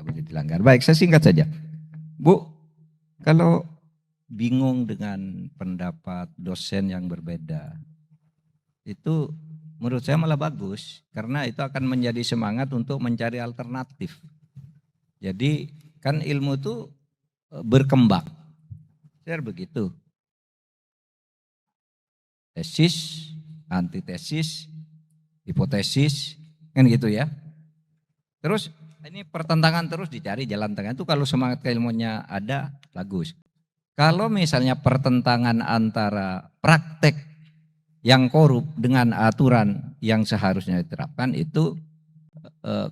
boleh dilanggar. Baik, saya singkat saja. Bu, kalau bingung dengan pendapat dosen yang berbeda, itu menurut saya malah bagus, karena itu akan menjadi semangat untuk mencari alternatif. Jadi kan ilmu itu berkembang, saya begitu. Tesis, antitesis, hipotesis, kan gitu ya. Terus ini pertentangan terus dicari jalan tengah, itu kalau semangat keilmuannya ada, bagus. Kalau misalnya pertentangan antara praktek yang korup dengan aturan yang seharusnya diterapkan, itu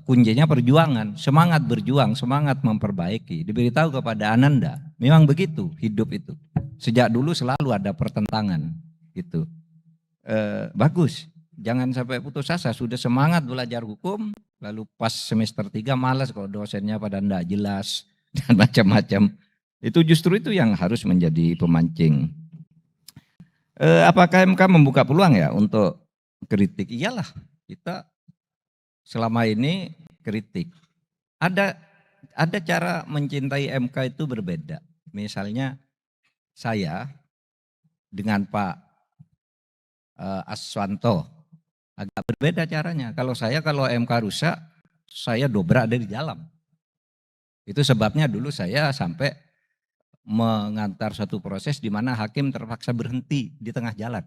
kuncinya perjuangan, semangat berjuang, semangat memperbaiki. Diberitahu kepada Ananda, memang begitu hidup itu. Sejak dulu selalu ada pertentangan gitu. Bagus, jangan sampai putus asa. Sudah semangat belajar hukum, lalu pas semester 3 malas kalau dosennya pada enggak jelas dan macam-macam. Itu justru itu yang harus menjadi pemancing. Apakah MK membuka peluang ya untuk kritik? Iyalah, kita selama ini kritik. Ada cara mencintai MK itu berbeda. Misalnya saya dengan Pak Aswanto agak berbeda caranya. Kalau MK rusak, saya dobrak dari dalam. Itu sebabnya dulu saya sampai mengantar satu proses di mana hakim terpaksa berhenti di tengah jalan.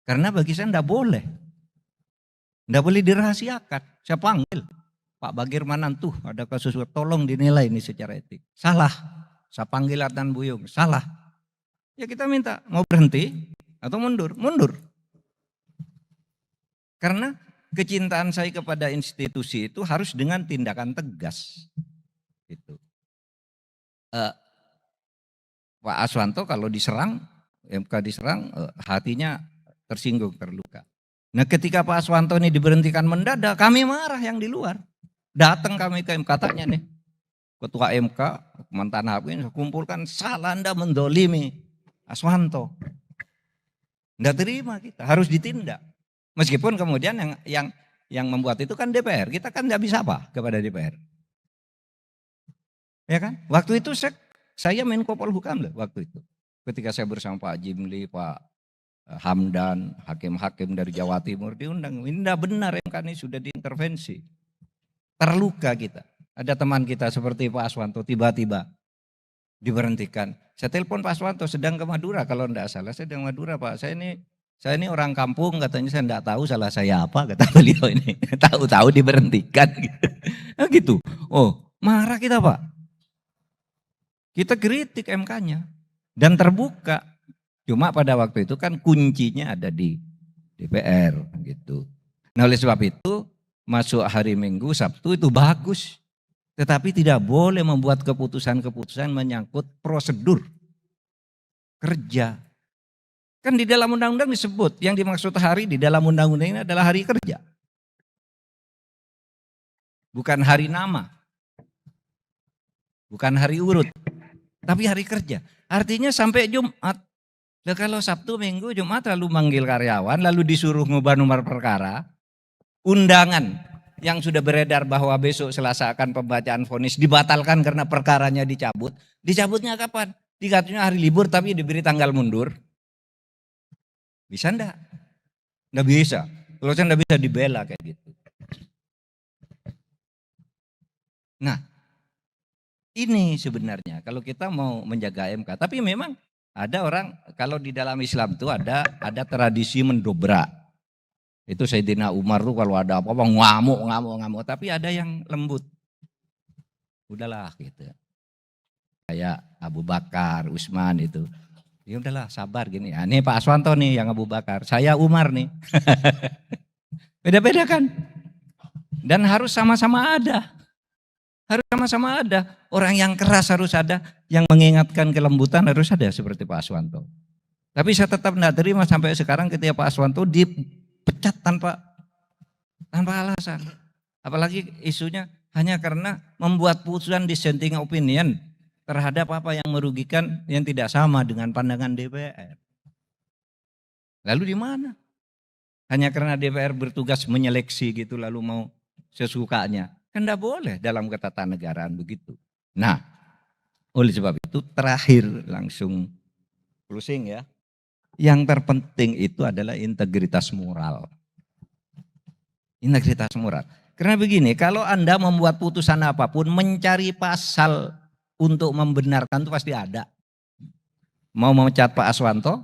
Karena bagi saya enggak boleh dirahasiakan. Saya panggil Pak Bagir Manantuh, ada kasus, tolong dinilai ini secara etik. Salah. Saya panggil Adnan Buyung, salah. Ya kita minta, mau berhenti atau mundur? Mundur. Karena kecintaan saya kepada institusi itu harus dengan tindakan tegas. Gitu. Pak Aswanto kalau diserang, MK diserang, hatinya tersinggung, terluka. Nah ketika Pak Aswanto ini diberhentikan mendadak, kami marah yang di luar. Datang kami ke MK, tanya nih, Ketua MK, mantan hakim, kumpulkan, salah Anda mendolimi Aswanto. Nggak terima kita, harus ditindak. Meskipun kemudian yang membuat itu kan DPR, kita kan nggak bisa apa kepada DPR. Ya kan? Waktu itu saya Menko Polhukam loh waktu itu. Ketika saya bersama Pak Jimli, Pak Hamdan, hakim-hakim dari Jawa Timur diundang. Ini tidak benar, MK ini sudah diintervensi. Terluka kita. Ada teman kita seperti Pak Aswanto tiba-tiba diberhentikan. Saya telepon Pak Aswanto, sedang ke Madura kalau tidak salah. Saya sedang Madura Pak, saya ini orang kampung, katanya saya tidak tahu salah saya apa, kata beliau ini. Tahu-tahu diberhentikan. Gitu. Oh, marah kita Pak. Kita kritik MK-nya dan terbuka. Cuma pada waktu itu kan kuncinya ada di DPR gitu. Nah oleh sebab itu masuk hari Minggu, Sabtu itu bagus. Tetapi tidak boleh membuat keputusan-keputusan menyangkut prosedur kerja. Kan di dalam undang-undang disebut yang dimaksud hari di dalam undang-undang ini adalah hari kerja. Bukan hari nama. Bukan hari urut. Tapi hari kerja. Artinya sampai Jumat. Nah, kalau Sabtu, Minggu, Jumat lalu manggil karyawan, lalu disuruh ngubah nomor perkara. Undangan yang sudah beredar bahwa besok Selasa akan pembacaan vonis dibatalkan karena perkaranya dicabut. Dicabutnya kapan? Dikatanya hari libur tapi diberi tanggal mundur. Bisa enggak? Enggak bisa. Kalau saya enggak bisa dibela kayak gitu. Nah, ini sebenarnya kalau kita mau menjaga MK, tapi memang ada orang kalau di dalam Islam itu ada tradisi mendobrak. Itu Sayyidina Umar tuh kalau ada apa-apa ngamuk, tapi ada yang lembut. Udahlah gitu. Kayak Abu Bakar, Utsman itu. Ya udahlah sabar gini. Ya, ini Pak Aswanto nih yang Abu Bakar, saya Umar nih. Beda-beda kan? Dan harus sama-sama ada. Harus sama-sama ada. Orang yang keras harus ada, yang mengingatkan kelembutan harus ada seperti Pak Aswanto. Tapi saya tetap tidak terima sampai sekarang ketika Pak Aswanto dipecat tanpa alasan. Apalagi isunya hanya karena membuat putusan dissenting opinion terhadap apa yang merugikan yang tidak sama dengan pandangan DPR. Lalu di mana? Hanya karena DPR bertugas menyeleksi gitu lalu mau sesukanya. Kan tidak boleh dalam ketatanegaraan begitu. Nah, oleh sebab itu terakhir langsung closing ya. Yang terpenting itu adalah integritas moral. Integritas moral. Karena begini, kalau Anda membuat putusan apapun, mencari pasal untuk membenarkan itu pasti ada. Mau memecat Pak Aswanto,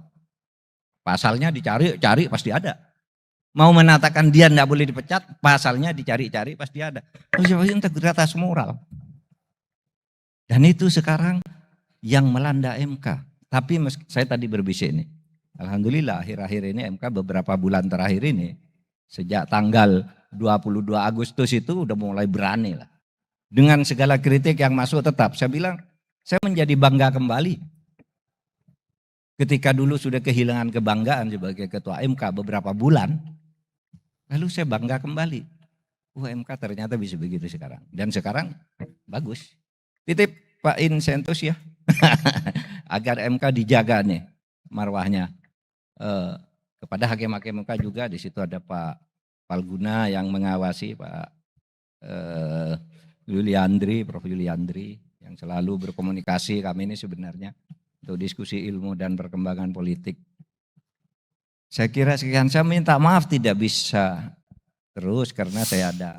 pasalnya dicari pasti ada. Mau menatakan dia tidak boleh dipecat, pasalnya dicari pasti ada. Itu integritas moral. Dan itu sekarang yang melanda MK. Tapi saya tadi berbisik ini. Alhamdulillah akhir-akhir ini MK beberapa bulan terakhir ini, sejak tanggal 22 Agustus itu udah mulai berani lah. Dengan segala kritik yang masuk tetap, saya bilang saya menjadi bangga kembali. Ketika dulu sudah kehilangan kebanggaan sebagai ketua MK beberapa bulan, lalu saya bangga kembali. MK ternyata bisa begitu sekarang. Dan sekarang bagus. Titip Pak Insentus ya, agar MK dijaga nih marwahnya. Kepada hakim-hakim MK juga, di situ ada Pak Palguna yang mengawasi, Pak Yuliandri, Prof. Yuliandri yang selalu berkomunikasi kami ini sebenarnya untuk diskusi ilmu dan perkembangan politik. Saya kira sekian, saya minta maaf tidak bisa terus karena saya ada